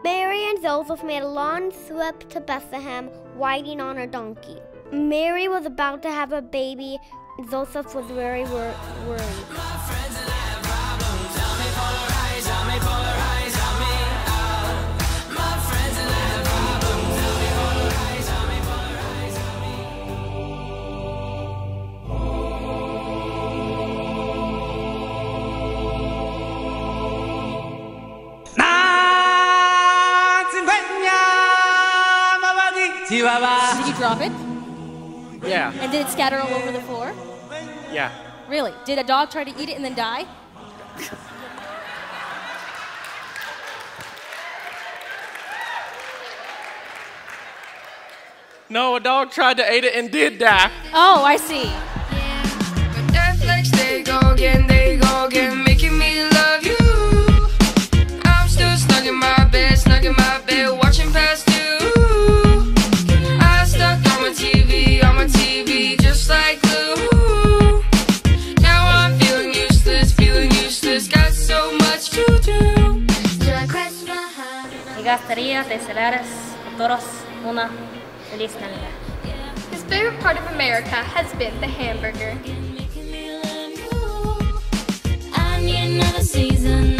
Mary and Joseph made a long trip to Bethlehem riding on a donkey. Mary was about to have a baby. Joseph was very worried. Did you drop it? Yeah. And did it scatter all over the floor? Yeah. Really? Did a dog try to eat it and then die? No, a dog tried to eat it and did die. Oh, I see. But Netflix, they go again, making me love you. I'm still stuck in my bed, watching past you. I stuck on my TV, just like glue. Now I'm feeling useless, got so much to do. Amigas, desearles a todos una feliz Navidad. His favorite part of America has been the hamburger. I need another season,